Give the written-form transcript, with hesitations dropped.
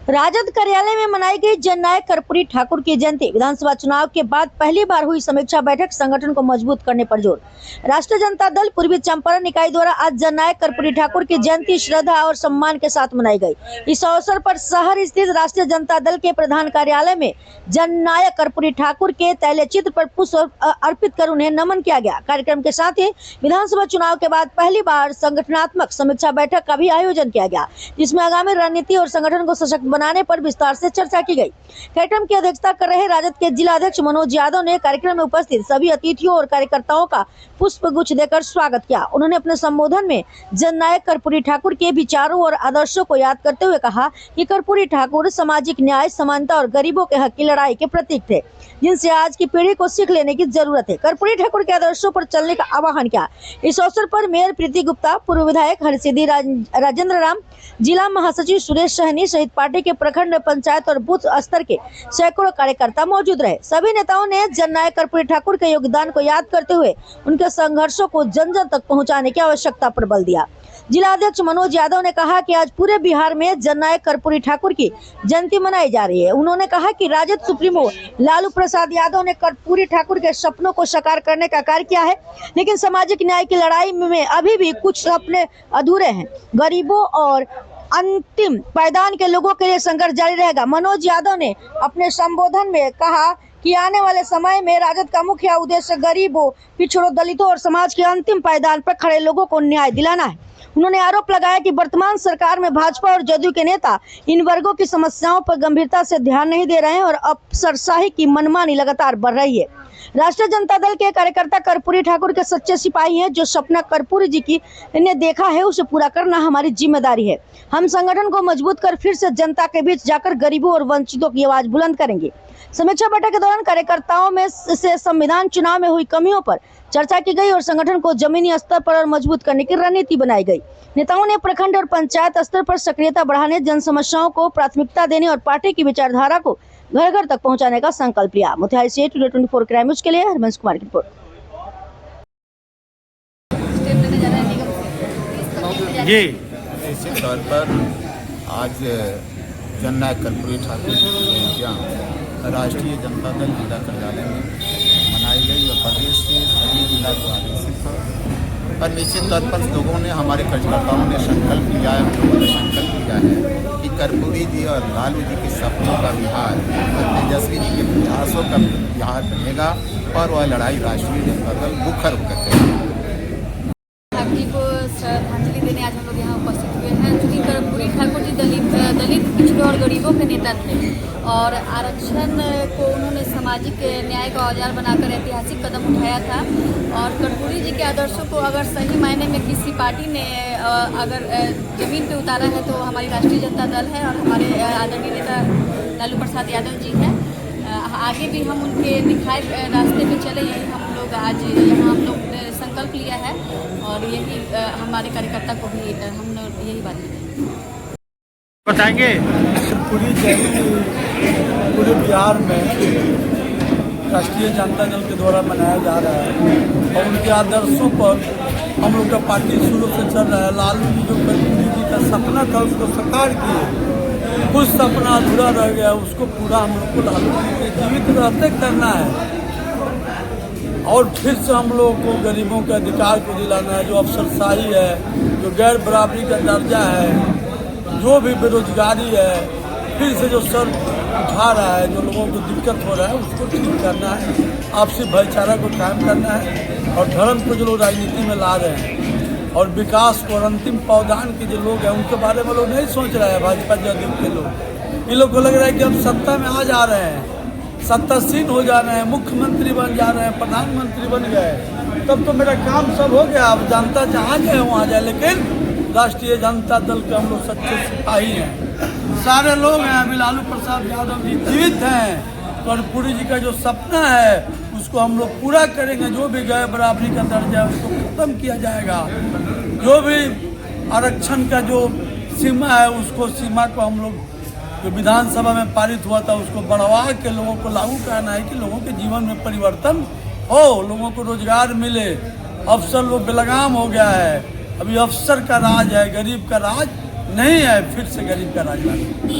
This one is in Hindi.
राजद कार्यालय में मनाई गई जननायक कर्पूरी ठाकुर की जयंती। विधानसभा चुनाव के बाद पहली बार हुई समीक्षा बैठक। संगठन को मजबूत करने पर जोर। राष्ट्रीय जनता दल पूर्वी चंपारण इकाई द्वारा आज जननायक कर्पूरी ठाकुर की जयंती श्रद्धा और सम्मान के साथ मनाई गई। इस अवसर पर शहर स्थित राष्ट्रीय जनता दल के प्रधान कार्यालय में जननायक कर्पूरी ठाकुर के तैलचित्र पर पुष्प अर्पित कर उन्हें नमन किया गया। कार्यक्रम के साथ ही विधानसभा चुनाव के बाद पहली बार संगठनात्मक समीक्षा बैठक का भी आयोजन किया गया, जिसमें आगामी रणनीति और संगठन को सशक्त बनाने पर विस्तार से चर्चा की गई। कार्यक्रम की अध्यक्षता कर रहे राजद के जिला अध्यक्ष मनोज यादव ने कार्यक्रम में उपस्थित सभी अतिथियों और कार्यकर्ताओं का पुष्प गुच्छ देकर स्वागत किया। उन्होंने अपने संबोधन में जननायक कर्पूरी ठाकुर के विचारों और आदर्शों को याद करते हुए कहा कि कर्पूरी ठाकुर सामाजिक न्याय, समानता और गरीबों के हक की लड़ाई के प्रतीक थे, जिनसे आज की पीढ़ी को सीख लेने की जरूरत है। कर्पूरी ठाकुर के आदर्शों पर चलने का आह्वान किया। इस अवसर पर मेयर प्रीति गुप्ता, पूर्व विधायक हरसिद्धि राजेंद्र राम, जिला महासचिव सुरेश सहनी सहित पार्टी के प्रखंड, पंचायत और बूथ स्तर के सैकड़ों कार्यकर्ता मौजूद रहे। सभी नेताओं ने जननायक कर्पूरी ठाकुर के योगदान को याद करते हुए उनके संघर्षों को जन जन तक पहुंचाने की आवश्यकता पर बल दिया। जिला अध्यक्ष मनोज यादव ने कहा कि आज पूरे बिहार में जननायक कर्पूरी ठाकुर की जयंती मनाई जा रही है। उन्होंने कहा कि राजद सुप्रीमो लालू प्रसाद यादव ने कर्पूरी ठाकुर के सपनों को साकार करने का कार्य किया है, लेकिन सामाजिक न्याय की लड़ाई में अभी भी कुछ सपने अधूरे हैं। गरीबों और अंतिम पायदान के लोगों के लिए संघर्ष जारी रहेगा। मनोज यादव ने अपने संबोधन में कहा कि आने वाले समय में राजद का मुख्य उद्देश्य गरीबों, पिछड़ों, दलितों और समाज के अंतिम पायदान पर खड़े लोगों को न्याय दिलाना है। उन्होंने आरोप लगाया कि वर्तमान सरकार में भाजपा और जदयू के नेता इन वर्गों की समस्याओं पर गंभीरता से ध्यान नहीं दे रहे हैं और अफसरशाही की मनमानी लगातार बढ़ रही है। राष्ट्रीय जनता दल के कार्यकर्ता कर्पूरी ठाकुर के सच्चे सिपाही हैं। जो सपना कर्पूरी जी की ने देखा है उसे पूरा करना हमारी जिम्मेदारी है। हम संगठन को मजबूत कर फिर से जनता के बीच जाकर गरीबों और वंचितों की आवाज बुलंद करेंगे। समीक्षा बैठक के दौरान कार्यकर्ताओं में से संविधान चुनाव में हुई कमियों पर चर्चा की गई और संगठन को जमीनी स्तर पर और मजबूत करने की रणनीति बनाई गई। नेताओं ने प्रखंड और पंचायत स्तर पर सक्रियता बढ़ाने, जन समस्याओं को प्राथमिकता देने और पार्टी की विचारधारा को घर घर तक पहुंचाने का संकल्प लिया। मोतिहारी से टुडे 24 क्राइम न्यूज के लिए हरबंश कुमार की रिपोर्ट। जी निश्चित तौर पर आज जननायक कर्पूरी ठाकुर की जयंतियाँ राष्ट्रीय जनता दल जिला कार्यालय में मनाई गई और प्रदेश के सभी जिला को आदेशित था। और निश्चित तौर पर लोगों ने, हमारे कार्यकर्ताओं ने संकल्प लिया है, हम लोगों ने संकल्प लिया है कि कर्पूरी जी और लालू जी के सपनों का बिहार और तेजस्वी जी के प्रयासों का बिहार बनेगा और वह लड़ाई राष्ट्रीय जनता दल मुखर होकर करेगी। जी को श्रद्धांजलि देने आज हम लोग यहाँ उपस्थित हुए हैं। चूँकि कर्पूरी ठाकुर जी दलित पिछड़ों और गरीबों के नेता थे और आरक्षण को उन्होंने सामाजिक न्याय का औजार बनाकर ऐतिहासिक कदम उठाया था। और कर्पूरी जी के आदर्शों को अगर सही मायने में किसी पार्टी ने अगर जमीन पे उतारा है तो हमारी राष्ट्रीय जनता दल है और हमारे आदरणीय नेता लालू प्रसाद यादव जी हैं। आगे भी हम उनके दिखाए रास्ते पे चले, यही हम लोग आज यहाँ हम लोग ने संकल्प लिया है और यही हमारे कार्यकर्ता को भी हम लोग यही बात बताएंगे। पूरी पूरे बिहार में राष्ट्रीय जनता दल के द्वारा मनाया जा रहा है और उनके आदर्शों पर हम लोग का पार्टी शुरू से चल रहा है। लालू जी जो कर्पूरी जी का सपना था उसको साकार किए, कुछ सपना अधूरा रह गया, उसको पूरा हम लोग को लालू जी के जीवित रहते करना है और फिर से हम लोगों को गरीबों के अधिकार को दिलाना है। जो अफसरशाही है, जो गैर बराबरी का दर्जा है, जो भी बेरोजगारी है, फिर से जो सर उठा रहा है, जो लोगों को दिक्कत हो रहा है उसको ठीक करना है, आपसी भाईचारा को कायम करना है और धर्म को जो लोग राजनीति में ला रहे हैं और विकास को और अंतिम पावदान के जो लोग हैं उनके बारे में लोग नहीं सोच रहे हैं। भाजपा जदयू के लोग, इन लोग को लग रहा है कि हम सत्ता में आ जा रहे हैं, सत्तासीन हो जा रहे हैं, मुख्यमंत्री बन जा रहे हैं, प्रधानमंत्री बन गए, तब तो मेरा काम सब हो गया, अब जनता जहाँ जाए वहाँ जाए। लेकिन राष्ट्रीय जनता दल के हम लोग सच्चे सिपाही हैं, सारे लोग हैं। अभी लालू प्रसाद यादव जी जीवित हैं, कर्पूरी जी का जो सपना है उसको हम लोग पूरा करेंगे। जो भी गैर बराबरी का दर्जा है उसको खत्म किया जाएगा, जो भी आरक्षण का जो सीमा है उसको सीमा को हम लोग जो विधानसभा में पारित हुआ था उसको बढ़वा के लोगों को लागू करना है कि लोगों के जीवन में परिवर्तन हो, लोगों को रोजगार मिले। अफसर लोग बेलगाम हो गया है, अभी अफसर का राज है, गरीब का राज नहीं है, फिर से गरीब का राज लाना।